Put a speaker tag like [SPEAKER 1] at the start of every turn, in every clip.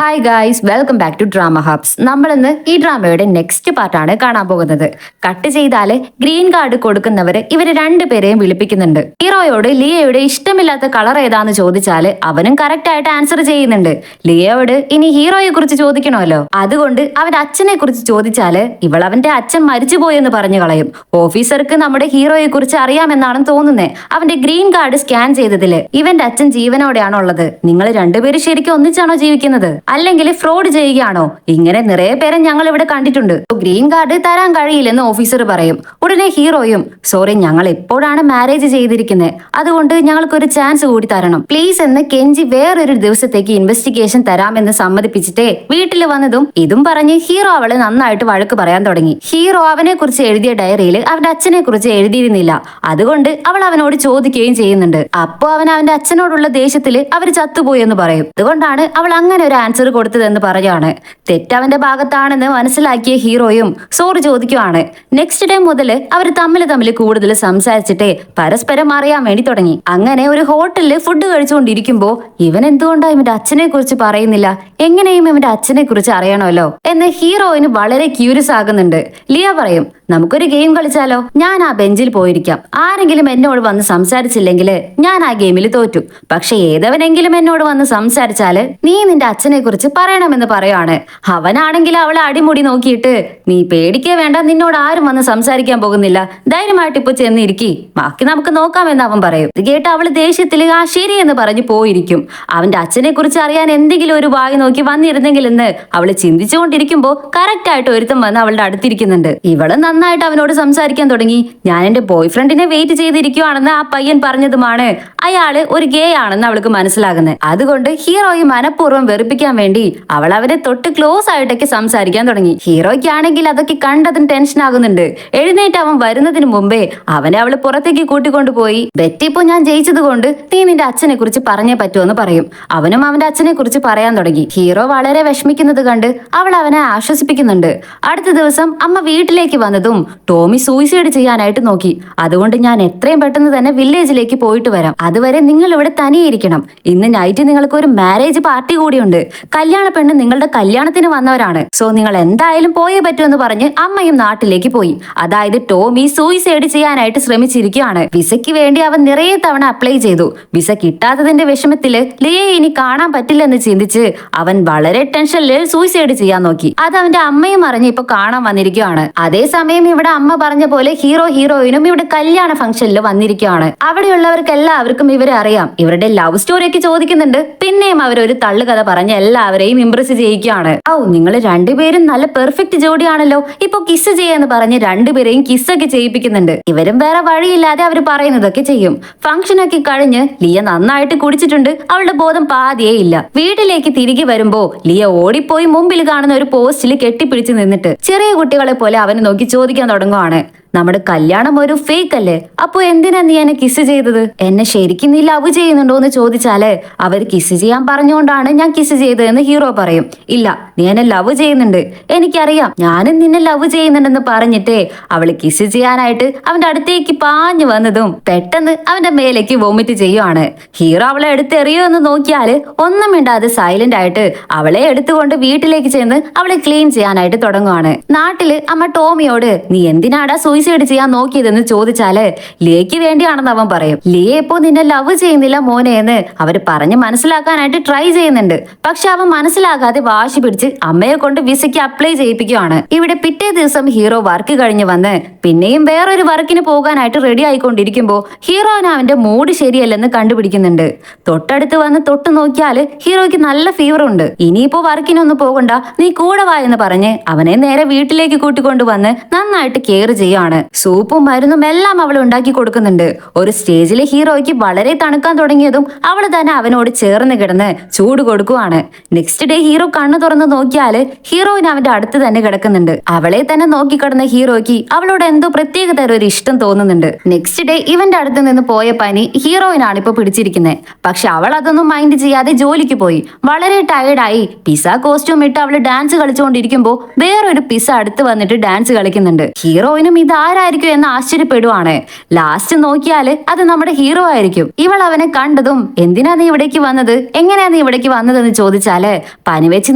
[SPEAKER 1] Hi guys, welcome back to Drama Hubs. നമ്മളിന്ന് ഈ ഡ്രാമയുടെ next പാർട്ടാണ് കാണാൻ പോകുന്നത്. കട്ട് ചെയ്താല് ഗ്രീൻ കാർഡ് കൊടുക്കുന്നവര് ഇവര് രണ്ടുപേരെയും വിളിപ്പിക്കുന്നുണ്ട്. ഹീറോയോട് ലിയയുടെ ഇഷ്ടമില്ലാത്ത കളർ ഏതാന്ന് ചോദിച്ചാല് അവനും കറക്റ്റ് ആയിട്ട് ആൻസർ ചെയ്യുന്നുണ്ട്. ലിയയോട് ഇനി ഹീറോയെ കുറിച്ച് ചോദിക്കണമല്ലോ, അതുകൊണ്ട് അവന്റെ അച്ഛനെ കുറിച്ച് ചോദിച്ചാല് ഇവൾ അവന്റെ അച്ഛൻ മരിച്ചുപോയെന്ന് പറഞ്ഞു കളയും. ഓഫീസർക്ക് നമ്മുടെ ഹീറോയെ കുറിച്ച് അറിയാമെന്നാണ് തോന്നുന്നത്. അവന്റെ ഗ്രീൻ കാർഡ് സ്കാൻ ചെയ്തതില് ഇവന്റെ അച്ഛൻ ജീവനോടെയാണോ ഉള്ളത്? നിങ്ങൾ രണ്ടുപേരും ശരിക്കും ഒന്നിച്ചാണോ ജീവിക്കുന്നത്, അല്ലെങ്കിൽ ഫ്രോഡ് ചെയ്യുകയാണോ? ഇങ്ങനെ നിറയെ പേരെ ഞങ്ങൾ ഇവിടെ കണ്ടിട്ടുണ്ട്. ഗ്രീൻ കാർഡ് തരാൻ കഴിയില്ലെന്ന് ഓഫീസർ പറയും. ഉടനെ ഹീറോയും സോറി, ഞങ്ങൾ എപ്പോഴാണ് മാരേജ് ചെയ്തിരിക്കുന്നത്, അതുകൊണ്ട് ഞങ്ങൾക്കൊരു ചാൻസ് കൂടി തരണം പ്ലീസ് എന്ന് കെഞ്ചി വേറൊരു ദിവസത്തേക്ക് ഇൻവെസ്റ്റിഗേഷൻ തരാമെന്ന് സമ്മതിപ്പിച്ചിട്ടേ വീട്ടിൽ വന്നതും ഇതും പറഞ്ഞ് ഹീറോ അവളെ നന്നായിട്ട് വഴക്ക് പറയാൻ തുടങ്ങി. ഹീറോ അവനെ കുറിച്ച് എഴുതിയ ഡയറിയിൽ അവന്റെ അച്ഛനെ കുറിച്ച് എഴുതിയിരുന്നില്ല. അതുകൊണ്ട് അവൾ അവനോട് ചോദിക്കുകയും ചെയ്യുന്നുണ്ട്. അപ്പോ അവൻ അവന്റെ അച്ഛനോടുള്ള ദേഷ്യത്തില് അവർ ചത്തുപോയി എന്ന് പറയും. അതുകൊണ്ടാണ് അവൾ അങ്ങനെ ഒരു ആൻസർ കൊടുത്തതെന്ന് പറയാണ്. തെറ്റവന്റെ ഭാഗത്താണെന്ന് മനസ്സിലാക്കിയ ഹീറോയും സോറി ചോദിക്കുവാണ്. നെക്സ്റ്റ് ഡേ മുതൽ അവർ തമ്മിൽ കൂടുതൽ സംസാരിച്ചിട്ട് പരസ്പരം അറിയാൻ വേണ്ടി തുടങ്ങി. അങ്ങനെ ഒരു ഹോട്ടലിൽ ഫുഡ് കഴിച്ചുകൊണ്ടിരിക്കുമ്പോ ഇവൻ എന്തുകൊണ്ടാ ഇവന്റെ അച്ഛനെ കുറിച്ച് പറയുന്നില്ല, എങ്ങനെയും ഇവന്റെ അച്ഛനെ കുറിച്ച് അറിയണമല്ലോ എന്ന് ഹീറോയിന് വളരെ ക്യൂരിയസ് ആകുന്നുണ്ട്. ലിയ പറയും, നമുക്കൊരു ഗെയിം കളിച്ചാലോ? ഞാൻ ആ ബെഞ്ചിൽ പോയിരിക്കാം, ആരെങ്കിലും എന്നോട് വന്ന് സംസാരിച്ചില്ലെങ്കിൽ ഞാൻ ആ ഗെയിമിൽ തോറ്റു. പക്ഷെ ഏതവനെങ്കിലും എന്നോട് വന്ന് സംസാരിച്ചാല് നീ നിന്റെ അച്ഛനെ കുറിച്ച് പറയണമെന്ന് പറയാണ്. അവനാണെങ്കിൽ അവളെ അടിമുടി നോക്കിയിട്ട് നീ പേടിക്കേ വേണ്ട, നിന്നോട് ആരും വന്ന് സംസാരിക്കാൻ പോകുന്നില്ല, ധൈര്യമായിട്ട് ഇപ്പൊ ചെന്നിരിക്കി, ബാക്കി നമുക്ക് നോക്കാമെന്ന് അവൻ പറയും. ഇത് കേട്ട് അവള് ദേഷ്യത്തിൽ ആ ശരി എന്ന് പറഞ്ഞു പോയിരിക്കും. അവന്റെ അച്ഛനെ കുറിച്ച് അറിയാൻ എന്തെങ്കിലും ഒരു വായി നോക്കി വന്നിരുന്നെങ്കിൽ എന്ന് അവള് ചിന്തിച്ചുകൊണ്ടിരിക്കുമ്പോ കറക്റ്റ് ആയിട്ട് ഒരുത്തം വന്ന് അവളുടെ അടുത്തിരിക്കുന്നുണ്ട്. ഇവള് നന്നായിട്ട് അവനോട് സംസാരിക്കാൻ തുടങ്ങി. ഞാൻ എന്റെ ബോയ് ഫ്രണ്ടിനെ വെയിറ്റ് ചെയ്തിരിക്കുവാണെന്ന് ആ പയ്യൻ പറഞ്ഞതുമാണ് അയാള് ഒരു ഗേ ആണെന്ന് അവൾക്ക് മനസ്സിലാകുന്നത്. അതുകൊണ്ട് ഹീറോയെ മനഃപൂർവ്വം വെറുപ്പിക്കാൻ വേണ്ടി അവൾ അവരെ തൊട്ട് ക്ലോസ് ആയിട്ടൊക്കെ സംസാരിക്കാൻ തുടങ്ങി. ഹീറോയ്ക്കാണെങ്കിൽ അതൊക്കെ കണ്ടതിന് ടെൻഷൻ ആകുന്നുണ്ട്. എഴുന്നേറ്റ് അവൻ വരുന്നതിന് മുമ്പേ അവനെ അവള് പുറത്തേക്ക് കൂട്ടിക്കൊണ്ടുപോയി ബെറ്റിപ്പോ ഞാൻ ജയിച്ചത് കൊണ്ട് നീ നിന്റെ അച്ഛനെ കുറിച്ച് പറഞ്ഞേ പറ്റുമെന്ന് പറയും. അവനും അവന്റെ അച്ഛനെ കുറിച്ച് പറയാൻ തുടങ്ങി. ഹീറോ വളരെ വിഷമിക്കുന്നത് കണ്ട് അവൾ അവനെ ആശ്വസിപ്പിക്കുന്നുണ്ട്. അടുത്ത ദിവസം അമ്മ വീട്ടിലേക്ക് വന്നതും ടോമി സൂയിസൈഡ് ചെയ്യാനായിട്ട് നോക്കി. അതുകൊണ്ട് ഞാൻ എത്രയും പെട്ടെന്ന് തന്നെ വില്ലേജിലേക്ക് പോയിട്ട് വരാം, അതുവരെ നിങ്ങൾ ഇവിടെ തനിയിരിക്കണം. ഇന്ന് നൈറ്റ് നിങ്ങൾക്ക് ഒരു മാരേജ് പാർട്ടി കൂടിയുണ്ട്, കല്യാണ പെണ്ണ് നിങ്ങളുടെ കല്യാണത്തിന് വന്നവരാണ്, സോ നിങ്ങൾ എന്തായാലും പോയേ പറ്റുമെന്ന് പറഞ്ഞ് അമ്മയും നാട്ടിലേക്ക് പോയി. അതായത് ടോമി സൂയിസൈഡ് ചെയ്യാനായിട്ട് ശ്രമിച്ചിരിക്കുകയാണ്. വിസയ്ക്ക് വേണ്ടി അവൻ നിറയെ തവണ അപ്ലൈ ചെയ്തു. വിസ കിട്ടാത്തതിന്റെ വിഷമത്തില് ലിയയെ ഇനി കാണാൻ പറ്റില്ലെന്ന് ചിന്തിച്ച് അവൻ വളരെ ടെൻഷനിൽ സൂയിസൈഡ് ചെയ്യാൻ നോക്കി. അത് അവന്റെ അമ്മയും അറിഞ്ഞ് ഇപ്പൊ കാണാൻ വന്നിരിക്കുകയാണ്. അതേസമയം ഇവിടെ അമ്മ പറഞ്ഞ പോലെ ഹീറോയിനും ഇവിടെ കല്യാണ ഫംഗ്ഷനിൽ വന്നിരിക്കുകയാണ്. അവിടെയുള്ളവർക്ക് എല്ലാവർക്കും ഇവരെ അറിയാം. ഇവരുടെ ലവ് സ്റ്റോറി ഒക്കെ ചോദിക്കുന്നുണ്ട്. പിന്നെയും അവരൊരു തള്ളുകഥ പറഞ്ഞ് എല്ലാവരെയും ഇംപ്രസ് ചെയ്യിക്കുകയാണ്. നിങ്ങൾ രണ്ടുപേരും നല്ല പെർഫെക്റ്റ് ജോഡിയാണല്ലോ, ഇപ്പൊ കിസ് ചെയ്യാന്ന് പറഞ്ഞ് രണ്ടുപേരെയും കിസ്സൊക്കെ ചെയ്യിപ്പിക്കുന്നുണ്ട്. ഇവരും വേറെ വഴിയില്ലാതെ അവർ പറയുന്നതൊക്കെ ചെയ്യും. ഫംഗ്ഷൻ ഒക്കെ കഴിഞ്ഞ് ലിയ നന്നായിട്ട് കുടിച്ചിട്ടുണ്ട്. അവളുടെ ബോധം പാതിയേ ഇല്ല. വീട്ടിലേക്ക് തിരികെ വരുമ്പോ ലിയ ഓടിപ്പോയി മുമ്പിൽ കാണുന്ന ഒരു പോസ്റ്റിൽ കെട്ടിപ്പിടിച്ച് നിന്നിട്ട് ചെറിയ കുട്ടികളെ പോലെ അവനെ നോക്കി ചോദിക്കാൻ തുടങ്ങുവാണ്, നമ്മുടെ കല്യാണം ഒരു ഫേക്ക് അല്ലേ, അപ്പൊ എന്തിനാ നീ എന്നെ കിസ് ചെയ്തത്? എന്നെ ശരിക്കും നീ ലവ് ചെയ്യുന്നുണ്ടോ എന്ന് ചോദിച്ചാല് അവർ കിസ് ചെയ്യാൻ പറഞ്ഞുകൊണ്ടാണ് ഞാൻ കിസ് ചെയ്തതെന്ന് ഹീറോ പറയും. ഇല്ല, നീ എന്നെ ലവ് ചെയ്യുന്നുണ്ട്, എനിക്കറിയാം, ഞാനും നിന്നെ ലവ് ചെയ്യുന്നുണ്ടെന്ന് പറഞ്ഞിട്ടേ അവള് കിസ് ചെയ്യാനായിട്ട് അവന്റെ അടുത്തേക്ക് പാഞ്ഞു വന്നതും പെട്ടെന്ന് അവന്റെ മേലേക്ക് വോമിറ്റ് ചെയ്യുവാണ്. ഹീറോ അവളെ എടുത്തെറിയോ എന്ന് നോക്കിയാല് ഒന്നും മിണ്ടാതെ സൈലന്റ് ആയിട്ട് അവളെ എടുത്തുകൊണ്ട് വീട്ടിലേക്ക് ചെന്ന് അവളെ ക്ലീൻ ചെയ്യാനായിട്ട് തുടങ്ങുവാണ്. നാട്ടില് അമ്മ ടോമിയോട് നീ എന്തിനാടാ സൂയിസൈഡ് ചെയ്യാൻ നോക്കിയതെന്ന് ചോദിച്ചാല് ലിയയ്ക്ക് വേണ്ടിയാണെന്ന് അവൻ പറയും. ലിയ ഇപ്പോ നിന്നെ ലവ് ചെയ്യുന്നില്ല മോനെ എന്ന് അവര് പറഞ്ഞ് മനസ്സിലാക്കാനായിട്ട് ട്രൈ ചെയ്യുന്നുണ്ട്. പക്ഷെ അവൻ മനസ്സിലാകാതെ വാശി പിടിച്ച് അമ്മയെ കൊണ്ട് വിസയ്ക്ക് അപ്ലൈ ചെയ്യിപ്പിക്കുകയാണ്. ഇവിടെ പിറ്റേ ദിവസം ഹീറോ വർക്ക് കഴിഞ്ഞ് വന്ന് പിന്നെയും വേറൊരു വർക്കിന് പോകാനായിട്ട് റെഡി ആയിക്കൊണ്ടിരിക്കുമ്പോ ഹീറോന് അവന്റെ മൂഡ് ശരിയല്ലെന്ന് കണ്ടുപിടിക്കുന്നുണ്ട്. തൊട്ടടുത്ത് വന്ന് തൊട്ട് നോക്കിയാല് ഹീറോയ്ക്ക് നല്ല ഫീവർ ഉണ്ട്. ഇനിയിപ്പോ വർക്കിനൊന്നും പോകണ്ട, നീ കൂടെ വാ എന്ന് പറഞ്ഞ് അവനെ നേരെ വീട്ടിലേക്ക് കൂട്ടിക്കൊണ്ടുവന്ന് നന്നായിട്ട് കെയർ ചെയ്യാണ്. സൂപ്പും മരുന്നും എല്ലാം അവൾ ഉണ്ടാക്കി കൊടുക്കുന്നുണ്ട്. ഒരു സ്റ്റേജിലെ ഹീറോയ്ക്ക് വളരെ തണുക്കാൻ തുടങ്ങിയതും അവൾ തന്നെ അവനോട് ചേർന്ന് കിടന്ന് ചൂട് കൊടുക്കുവാണ്. നെക്സ്റ്റ് ഡേ ഹീറോ കണ്ണു തുറന്ന് നോക്കിയാല് ഹീറോയിന് അവന്റെ അടുത്ത് തന്നെ കിടക്കുന്നുണ്ട്. അവളെ തന്നെ നോക്കിക്കിടന്ന ഹീറോയ്ക്ക് അവളോട് എന്തോ പ്രത്യേക തരം ഒരു ഇഷ്ടം തോന്നുന്നുണ്ട്. നെക്സ്റ്റ് ഡേ ഇവന്റെ അടുത്ത് നിന്ന് പോയ പനി ഹീറോയിനാണ് ഇപ്പൊ പിടിച്ചിരിക്കുന്നത്. പക്ഷെ അവൾ അതൊന്നും മൈൻഡ് ചെയ്യാതെ ജോലിക്ക് പോയി. വളരെ ടയർഡായി പിസ കോസ്റ്റ്യൂം ഇട്ട് അവള് ഡാൻസ് കളിച്ചുകൊണ്ടിരിക്കുമ്പോ വേറൊരു പിസ അടുത്ത് വന്നിട്ട് ഡാൻസ് കളിക്കുന്നുണ്ട്. ഹീറോയിനും ഇത് ആരായിരിക്കും എന്ന് ആശ്ചര്യപ്പെടുവാണ്. ലാസ്റ്റ് നോക്കിയാല് അത് നമ്മുടെ ഹീറോ ആയിരിക്കും. ഇവൾ അവനെ കണ്ടതും എന്തിനാ നീ ഇവിടേക്ക് വന്നത്, എങ്ങനെയാ നീ ഇവിടേക്ക് വന്നതെന്ന് ചോദിച്ചാല് പനി വെച്ച്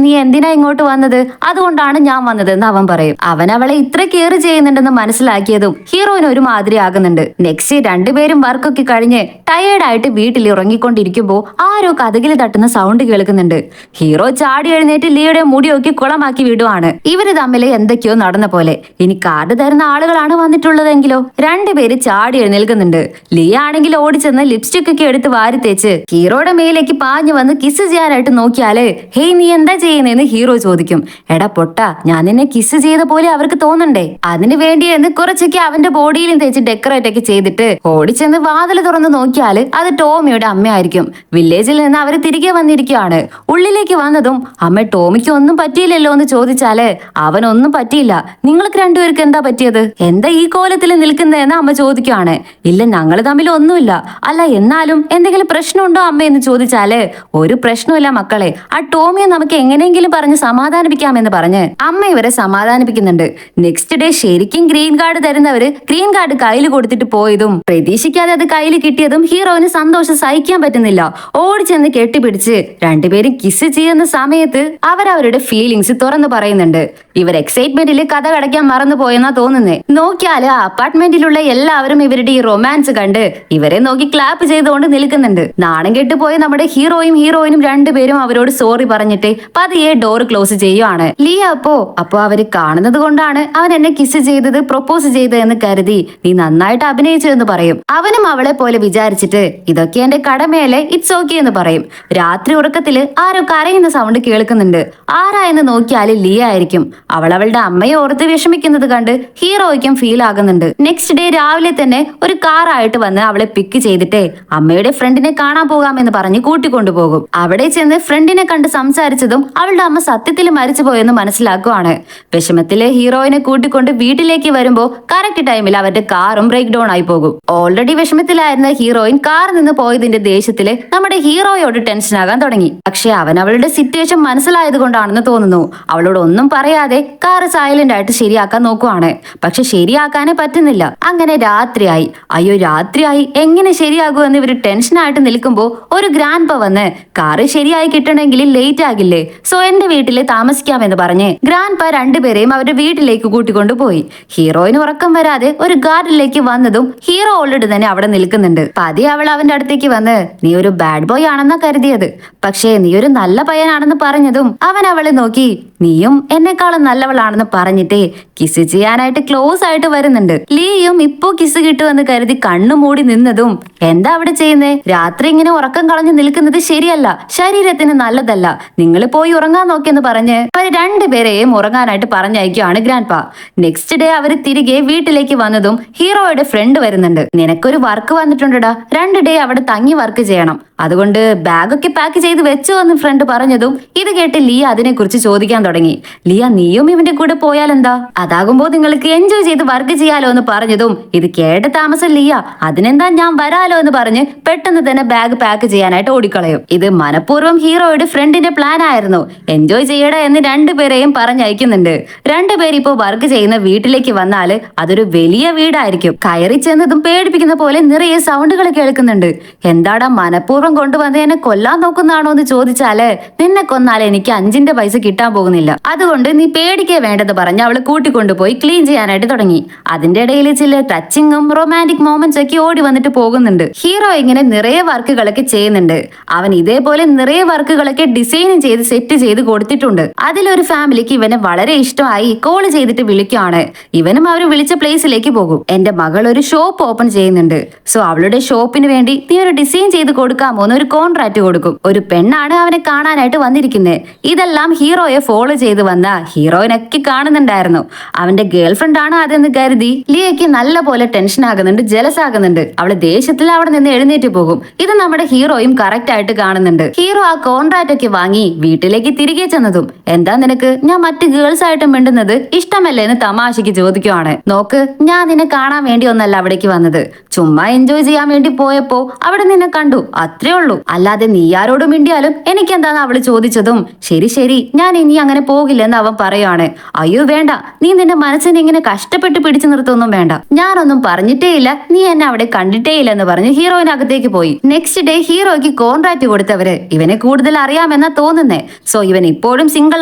[SPEAKER 1] നീ എന്തിനാ ഇങ്ങോട്ട് വന്നത്, അതുകൊണ്ടാണ് ഞാൻ വന്നതെന്ന് അവൻ പറയും. അവൻ അവളെ ഇത്ര കെയർ ചെയ്യുന്നുണ്ടെന്ന് മനസ്സിലാക്കിയതും ഹീറോയിന് ഒരു മാതിരി ആകുന്നുണ്ട്. നെക്സ്റ്റ് രണ്ടുപേരും വർക്കൊക്കെ കഴിഞ്ഞ് ടയേർഡായിട്ട് വീട്ടിൽ ഉറങ്ങിക്കൊണ്ടിരിക്കുമ്പോ ആരോ കഥകിൽ തട്ടുന്ന സൗണ്ട് കേൾക്കുന്നുണ്ട്. ഹീറോ ചാടി എഴുന്നേറ്റ് ലിയയുടെ മുടിയൊക്കെ കുളമാക്കി വിടുവാണ്. ഇവര് തമ്മിൽ എന്തൊക്കെയോ നടന്ന പോലെ. ഇനി കാർഡ് തരുന്ന ആളുകളാണ് വന്നിട്ടുള്ളതെങ്കിലോ? രണ്ടുപേര് ചാടി എഴുന്നേൽക്കുന്നുണ്ട്. ലിയ ആണെങ്കിൽ ഓടിച്ചെന്ന് ലിപ്സ്റ്റിക് ഒക്കെ എടുത്ത് വാരി തേച്ച് ഹീറോയുടെ മേലേക്ക് പാഞ്ഞു വന്ന് കിസ് ചെയ്യാനായിട്ട് നോക്കിയാല് ഹേയ് നീ എന്താ ചെയ്യുന്നതെന്ന് ഹീറോ ചോദിക്കും. എടാ പൊട്ട, ഞാൻ നിന്നെ കിസ് ചെയ്ത പോലെ അവർക്ക് തോന്നണ്ടേ, അതിനു വേണ്ടിയെന്ന് കുറച്ചൊക്കെ അവന്റെ ബോഡിയിലും തേച്ച് ഡെക്കറേറ്റ് ഒക്കെ ചെയ്തിട്ട് ഓടിച്ചെന്ന് വാതിൽ തുറന്ന് നോക്കിയാല് അത് ടോമിയുടെ അമ്മയായിരിക്കും. വില്ലേജിൽ നിന്ന് അവര് തിരികെ വന്നിരിക്കുകയാണ്. ഉള്ളിലേക്ക് വന്നതും അമ്മ ടോമിക്ക് ഒന്നും പറ്റിയില്ലല്ലോ എന്ന് ചോദിച്ചാല് അവനൊന്നും പറ്റിയില്ല, നിങ്ങൾക്ക് രണ്ടുപേർക്ക് എന്താ പറ്റിയത്, എന്താ ഈ കോലത്തിൽ നിൽക്കുന്നതെന്ന് അമ്മ ചോദിക്കുകയാണ്. ഇല്ല ഞങ്ങൾ തമ്മിൽ ഒന്നുമില്ല. അല്ല എന്നാലും എന്തെങ്കിലും പ്രശ്നമുണ്ടോ അമ്മ എന്ന് ചോദിച്ചാല് ഒരു പ്രശ്നമില്ല മക്കളെ, ആ ടോമിയെ നമുക്ക് എങ്ങനെയെങ്കിലും പറഞ്ഞ് സമാധാനിപ്പിക്കാമെന്ന് പറഞ്ഞ് അമ്മ ഇവരെ സമാധാനിപ്പിക്കുന്നുണ്ട്. നെക്സ്റ്റ് ഡേ ശരിക്കും ഗ്രീൻ കാർഡ് തരുന്നവര് ഗ്രീൻ കാർഡ് കയ്യിൽ കൊടുത്തിട്ട് പോയതും പ്രതീക്ഷിക്കാതെ അത് കയ്യിൽ കിട്ടിയതും ഹീറോയിന് സന്തോഷം സഹിക്കാൻ പറ്റുന്നില്ല. ഓടിച്ചെന്ന് കെട്ടിപ്പിടിച്ച് രണ്ടുപേരും കിസ് ചെയ്യുന്ന സമയത്ത് അവരവരുടെ ഫീലിങ്സ് തുറന്നു പറയുന്നുണ്ട്. ഇവർ എക്സൈറ്റ്മെന്റിൽ കഥ കടയ്ക്കാൻ മറന്നു പോയെന്നാ തോന്നുന്നേ. നോക്കിയാല് ആ അപ്പാർട്ട്മെന്റിലുള്ള എല്ലാവരും ഇവരുടെ ഈ റൊമാൻസ് കണ്ട് ഇവരെ നോക്കി ക്ലാപ്പ് ചെയ്തുകൊണ്ട് നിൽക്കുന്നുണ്ട്. നാണം കെട്ടുപോയ നമ്മുടെ ഹീറോയിനും രണ്ടുപേരും അവരോട് സോറി പറഞ്ഞിട്ട് പതിയെ ഡോർ ക്ലോസ് ചെയ്യുവാണ്. ലിയ അപ്പോ അവര് കാണുന്നത് കൊണ്ടാണ് അവൻ എന്നെ കിസ് ചെയ്തത്, പ്രൊപ്പോസ് ചെയ്തത് എന്ന് കരുതി നീ നന്നായിട്ട് അഭിനയിച്ചു എന്ന് പറയും. അവനും അവളെ പോലെ വിചാരിച്ചിട്ട് ഇതൊക്കെ എന്റെ കടമയല്ലേ, ഇറ്റ്സ് ഓക്കെ എന്ന് പറയും. രാത്രി ഉറക്കത്തില് ആരോ കരയുന്ന സൗണ്ട് കേൾക്കുന്നുണ്ട്. ആരാ എന്ന് നോക്കിയാല് ലിയ ആയിരിക്കും. അവളുടെ അമ്മയെ ഓർത്ത് വിഷമിക്കുന്നത് കണ്ട് ഹീറോയ്ക്കും ഫീൽ ആകുന്നുണ്ട്. നെക്സ്റ്റ് ഡേ രാവിലെ തന്നെ ഒരു കാറായിട്ട് വന്ന് അവളെ പിക്ക് ചെയ്തിട്ട് അമ്മയുടെ ഫ്രണ്ടിനെ കാണാൻ പോകാമെന്ന് പറഞ്ഞ് കൂട്ടിക്കൊണ്ടുപോകും. അവിടെ ചെന്ന് ഫ്രണ്ടിനെ കണ്ട് സംസാരിച്ചതും അവളുടെ അമ്മ സത്യത്തിൽ മരിച്ചുപോയെന്ന് മനസ്സിലാക്കുവാണ്. വിഷമത്തിലെ ഹീറോയിനെ കൂട്ടിക്കൊണ്ട് വീട്ടിലേക്ക് വരുമ്പോ കറക്റ്റ് ടൈമിൽ അവരുടെ കാറും ബ്രേക്ക് ഡൗൺ ആയി പോകും. ഓൾറെഡി വിഷമത്തിലായിരുന്ന ഹീറോയിൻ കാറിൽ നിന്ന് പോയതിന്റെ ദേഷ്യത്തില് നമ്മുടെ ഹീറോയോട് ടെൻഷൻ ആകാൻ തുടങ്ങി. പക്ഷെ അവൻ അവളുടെ സിറ്റുവേഷൻ മനസ്സിലായത് കൊണ്ടാണെന്ന് തോന്നുന്നു അവളോട് ഒന്നും പറയാതെ കാറ് സൈലന്റ് ആയിട്ട് ശരിയാക്കാൻ നോക്കുവാണ്. പക്ഷെ ശരിയാക്കാനേ പറ്റുന്നില്ല. അങ്ങനെ രാത്രിയായി. അയ്യോ രാത്രിയായി എങ്ങനെ ശരിയാകുമെന്ന് ഇവര് ടെൻഷനായിട്ട് നിൽക്കുമ്പോ ഒരു ഗ്രാൻഡ് പ വന്ന് കാറ് ശരിയായി കിട്ടണമെങ്കിൽ ലേറ്റ് ആകില്ലേ, സോ എന്റെ വീട്ടില് താമസിക്കാമെന്ന് പറഞ്ഞ് ഗ്രാൻഡ് പ രണ്ടുപേരെയും അവരുടെ വീട്ടിലേക്ക് കൂട്ടിക്കൊണ്ടു പോയി. ഹീറോയിന് ഉറക്കം വരാതെ ഒരു ഗാർഡനിലേക്ക് വന്നതും ഹീറോ ഓൾറെഡി തന്നെ അവിടെ നിൽക്കുന്നുണ്ട്. പതി അവൾ അവന്റെ അടുത്തേക്ക് വന്ന് നീ ഒരു ബാഡ് ബോയ് ആണെന്നാ കരുതിയത്, പക്ഷേ നീ ഒരു നല്ല പയ്യനാണെന്ന് പറഞ്ഞതും അവൻ അവളെ നോക്കി നീയും എന്നെക്കാളും നല്ലവളാണെന്ന് പറഞ്ഞിട്ടേ കിസ് ചെയ്യാനായിട്ട് ക്ലോസ് ആയിട്ട് വരുന്നുണ്ട്. ലീയും ഇപ്പോ കിസ് കിട്ടുമെന്ന് കരുതി കണ്ണു മൂടി നിന്നതും എന്താ അവിടെ ചെയ്യുന്നേ, രാത്രി ഇങ്ങനെ ഉറക്കം കളഞ്ഞു നിൽക്കുന്നത് ശരിയല്ല, ശരീരത്തിന് നല്ലതല്ല, നിങ്ങൾ പോയി ഉറങ്ങാൻ നോക്കിയെന്ന് പറഞ്ഞ് അവർ രണ്ടുപേരെയും ഉറങ്ങാനായിട്ട് പറഞ്ഞയക്കുകയാണ് ഗ്രാൻഡ് പാ. നെക്സ്റ്റ് ഡേ അവര് തിരികെ വീട്ടിലേക്ക് വന്നതും ഹീറോയുടെ ഫ്രണ്ട് വരുന്നുണ്ട്. നിനക്കൊരു വർക്ക് വന്നിട്ടുണ്ടടാ, 2 ഡേ അവിടെ തങ്ങി വർക്ക് ചെയ്യണം, അതുകൊണ്ട് ബാഗൊക്കെ പാക്ക് ചെയ്ത് വെച്ചോ എന്ന് ഫ്രണ്ട് പറഞ്ഞതും ഇത് കേട്ട് ലിയ അതിനെക്കുറിച്ച് ചോദിക്കാൻ തുടങ്ങി. ലിയ നീയും ഇവന്റെ കൂടെ പോയാൽ എന്താ, അതാകുമ്പോ നിങ്ങൾക്ക് എൻജോയ് ചെയ്ത് വർക്ക് ചെയ്യാലോ എന്ന് പറഞ്ഞതും ഇത് കേട്ട താമസം ലിയ അതിനെന്താ ഞാൻ വരാലോ എന്ന് പറഞ്ഞ് പെട്ടെന്ന് തന്നെ ബാഗ് പാക്ക് ചെയ്യാനായിട്ട് ഓടിക്കളയും. ഇത് മനഃപൂർവ്വം ഹീറോയുടെ ഫ്രണ്ടിന്റെ പ്ലാൻ ആയിരുന്നു. എൻജോയ് ചെയ്യട എന്ന് രണ്ടുപേരെയും പറഞ്ഞയക്കുന്നുണ്ട്. രണ്ടുപേരും ഇപ്പോ വർക്ക് ചെയ്യുന്ന വീട്ടിലേക്ക് വന്നാല് അതൊരു വലിയ വീടായിരിക്കും. കയറി ചെന്നതും പേടിപ്പിക്കുന്ന പോലെ നിറയെ സൗണ്ടുകൾ കേൾക്കുന്നുണ്ട്. എന്താടാ മനഃപൂർവ്വം കൊണ്ടുവന്ന് എന്നെ കൊല്ലാൻ നോക്കുന്നതാണോ എന്ന് ചോദിച്ചാല് നിന്നെ കൊന്നാൽ എനിക്ക് 5 പൈസ കിട്ടാൻ പോകുന്നില്ല, അതുകൊണ്ട് നീ പേടിക്കേ വേണ്ടെന്ന് പറഞ്ഞ് അവള് കൂട്ടിക്കൊണ്ടുപോയി ക്ലീൻ ചെയ്യാനായിട്ട് തുടങ്ങി. അതിന്റെ ഇടയിൽ ചില ടച്ചിങ്ങും റൊമാൻറ്റിക് മൊമെന്റ്സ് ഒക്കെ ഓടി വന്നിട്ട് പോകുന്നുണ്ട്. ഹീറോ ഇങ്ങനെ നിറയെ വർക്കുകളൊക്കെ ചെയ്യുന്നുണ്ട്. അവൻ ഇതേപോലെ നിറയെ വർക്കുകളൊക്കെ ഡിസൈനും ചെയ്ത് സെറ്റ് ചെയ്ത് കൊടുത്തിട്ടുണ്ട്. അതിലൊരു ഫാമിലിക്ക് ഇവനെ വളരെ ഇഷ്ടമായി കോൾ ചെയ്തിട്ട് വിളിക്കുകയാണ്. ഇവനും അവർ വിളിച്ച പ്ലേസിലേക്ക് പോകും. എന്റെ മകൾ ഒരു ഷോപ്പ് ഓപ്പൺ ചെയ്യുന്നുണ്ട്, സോ അവളുടെ ഷോപ്പിന് വേണ്ടി നീ ഒരു ഡിസൈൻ ചെയ്ത് കൊടുക്കാമോ എന്ന് ഒരു കോൺട്രാക്ട് കൊടുക്കും. ഒരു പെണ്ണാണ് അവനെ കാണാനായിട്ട് വന്നിരിക്കുന്നത്. ഇതെല്ലാം ഹീറോയെ ഫോളോ ചെയ്ത് വന്ന ഹീറോയിനൊക്കെ കാണുന്നുണ്ടായിരുന്നു. അവന്റെ ഗേൾ ഫ്രണ്ട് ആണ് അതെന്ന് കരുതി ലിയയ്ക്ക് നല്ല പോലെ ടെൻഷൻ ആകുന്നുണ്ട്, ജലസ് ആകുന്നുണ്ട്. അവള് ദേഷ്യത്തിൽ അവിടെ നിന്ന് എഴുന്നേറ്റ് പോകും. ഇത് നമ്മുടെ ഹീറോയും കറക്റ്റ് ആയിട്ട് കാണുന്നുണ്ട്. ഹീറോ ആ കോൺട്രാക്ട് ഒക്കെ വാങ്ങി വീട്ടിലേക്ക് തിരികെ ചെന്നതും എന്താ നിനക്ക് ഞാൻ മറ്റ് ഗേൾസ് ആയിട്ട് മിണ്ടുന്നത് ഇഷ്ടമല്ലേ എന്ന് തമാശയ്ക്ക് ചോദിക്കുവാണ്. നോക്ക്, ഞാൻ നിന്നെ കാണാൻ വേണ്ടി ഒന്നല്ല അവിടേക്ക് വന്നത്, ചുമ്മാ എൻജോയ് ചെയ്യാൻ വേണ്ടി പോയപ്പോ അവിടെ നിന്നെ കണ്ടു, അത്രേ ഉള്ളൂ. അല്ലാതെ നീ ആരോടും മിണ്ടിയാലും എനിക്കെന്താന്ന് അവള് ചോദിച്ചതും ശരി ശരി ഞാൻ ഇനി അങ്ങനെ പോകില്ലെന്ന് അവൻ പറയാണ്. അയ്യോ വേണ്ട, നീ നിന്റെ മനസ്സിനെ ഇങ്ങനെ കഷ്ടപ്പെട്ട് പിടിച്ചു നിർത്തുമൊന്നും വേണ്ട, ഞാനൊന്നും പറഞ്ഞിട്ടേ ഇല്ല, നീ എന്നെ അവിടെ കണ്ടിട്ടേ ഇല്ലെന്ന് പറഞ്ഞ് ഹീറോയിനകത്തേക്ക് പോയി. നെക്സ്റ്റ് ഡേ ഹീറോയ്ക്ക് കോൺട്രാക്ട് കൊടുത്തവര് ഇവനെ കൂടുതൽ അറിയാമെന്നാ തോന്നുന്നേ. സോ ഇവൻ ഇപ്പോഴും സിംഗിൾ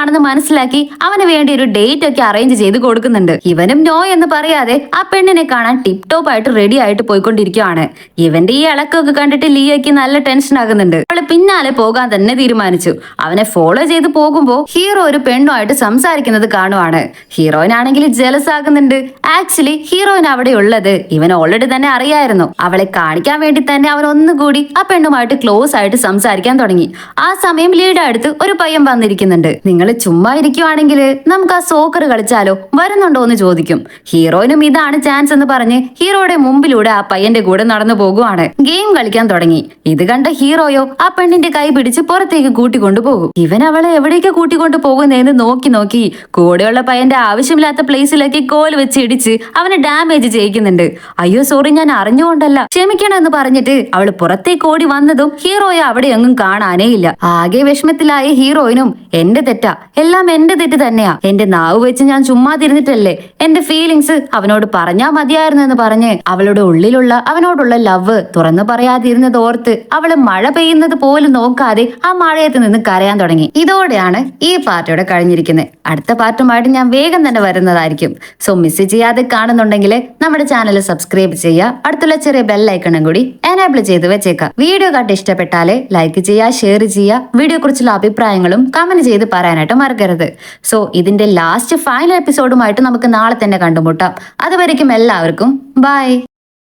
[SPEAKER 1] ആണെന്ന് മനസ്സിലാക്കി അവന് വേണ്ടി ഒരു ഡേറ്റ് ഒക്കെ അറേഞ്ച് ചെയ്ത് കൊടുക്കുന്നുണ്ട്. ഇവനും നോ എന്ന് പറയാതെ ആ പെണ്ണിനെ കാണാൻ ടിപ് ടോപ്പ് ആയിട്ട് റെഡി ആയിട്ട് പോയിക്കൊണ്ടിരിക്കുകയാണ്. ഇവന്റെ ഈ ഇളക്കൊക്കെ കണ്ടിട്ട് ലിയോയ്ക്ക് നല്ല ടെൻഷൻ ആകുന്നുണ്ട്. അവള് പിന്നാലെ പോകാൻ തന്നെ തീരുമാനിച്ചു. അവനെ ഫോളോ ചെയ്ത് പോകുമ്പോ ഹീറോ ഒരു പെണ്ണുമായിട്ട് സംസാരിക്കുന്നത് കാണുവാണ്. ഹീറോയിനാണെങ്കിൽ ജലസ് ആകുന്നുണ്ട്. ആക്ച്വലി ഹീറോയിൻ അവിടെ ഉള്ളത് ഇവൻ ഓൾറെഡി തന്നെ അറിയായിരുന്നു. അവളെ കാണിക്കാൻ വേണ്ടി തന്നെ അവൻ ഒന്നുകൂടി ആ പെണ്ണുമായിട്ട് ക്ലോസ് ആയിട്ട് സംസാരിക്കാൻ തുടങ്ങി. ആ സമയം ലീയുടെ അടുത്ത് ഒരു പയ്യൻ വന്നിരിക്കുന്നുണ്ട്. നിങ്ങൾ ചുമ്മാ ഇരിക്കുവാണെങ്കിൽ നമുക്ക് ആ സോക്കർ കളിച്ചാലോ, വരുന്നുണ്ടോ എന്ന് ചോദിക്കും. ഹീറോയിനും ഇതാണ് ചാൻസ് എന്ന് പറഞ്ഞ് ഹീറോയുടെ മുമ്പിലൂടെ ആ പയ്യന്റെ കൂടെ നടന്നു പോകുവാണ്. ഗെയിം കളിക്കാൻ തുടങ്ങി. ഇത് കണ്ട ഹീറോയോ ആ പെണ്ണിന്റെ കൈ പിടിച്ച് പുറത്തേക്ക് കൂട്ടിക്കൊണ്ടു പോകും. ഇവൻ അവളെ എവിടേക്ക് കൂട്ടിക്കൊണ്ടു പോകുന്നതെന്ന് നോക്കി നോക്കി കൂടെയുള്ള പയ്യന്റെ ആവശ്യമില്ലാത്ത പ്ലേസിലേക്ക് കോല് വെച്ച് ഇടിച്ച് അവനെ ഡാമേജ് ചെയ്യിക്കുന്നുണ്ട്. അയ്യോ സോറി, ഞാൻ അറിഞ്ഞുകൊണ്ടല്ല, ക്ഷമിക്കണം എന്ന് പറഞ്ഞിട്ട് അവള് പുറത്തേക്ക് ഓടി വന്നതും ഹീറോയെ അവിടെ എങ്ങും കാണാനേ ഇല്ല. ആകെ വിഷമത്തിലായ ഹീറോയിനും എന്റെ തെറ്റാ, എല്ലാം എന്റെ തെറ്റ് തന്നെയാ, എന്റെ നാവ് വെച്ച് ഞാൻ ചുമ്മാതിരുന്നിട്ടല്ലേ, എന്റെ ഫീലിങ്സ് അവനോട് പറഞ്ഞാ മതിയായിരുന്നു എന്ന് പറഞ്ഞ് അവളുടെ ഉള്ളിലുള്ള അവനോടുള്ള ലവ് തുറന്നു പറയാതിരുന്നത് ഓർത്ത് അവള് മഴ പെയ്യുന്നത് പോലും നോക്കാതെ ആ മഴയത്ത് നിന്ന് കരയാൻ തുടങ്ങി. ഇതോടെയാണ് ഈ പാർട്ടിയുടെ കഴിഞ്ഞിരിക്കുന്നത്. അടുത്ത പാർട്ടുമായിട്ട് ഞാൻ വേഗം തന്നെ വരുന്നതായിരിക്കും. സോ മിസ് ചെയ്യാതെ കാണുന്നുണ്ടെങ്കിൽ നമ്മുടെ ചാനൽ സബ്സ്ക്രൈബ് ചെയ്യുക, അടുത്തുള്ള ചെറിയ ബെല്ലൈക്കണും കൂടി എനേബിൾ ചെയ്ത് വെച്ചേക്കാം. വീഡിയോ കണ്ട് ഇഷ്ടപ്പെട്ടാല് ലൈക്ക് ചെയ്യുക, ഷെയർ ചെയ്യുക, വീഡിയോ കുറിച്ചുള്ള അഭിപ്രായങ്ങളും കമന്റ് ചെയ്ത് പറയാനായിട്ട് മറക്കരുത്. സോ ഇതിന്റെ ലാസ്റ്റ് ഫൈനൽ എപ്പിസോഡുമായിട്ട് നമുക്ക് നാളെ തന്നെ കണ്ടുമുട്ടാം. അതുവരയ്ക്കും എല്ലാവർക്കും ബൈ.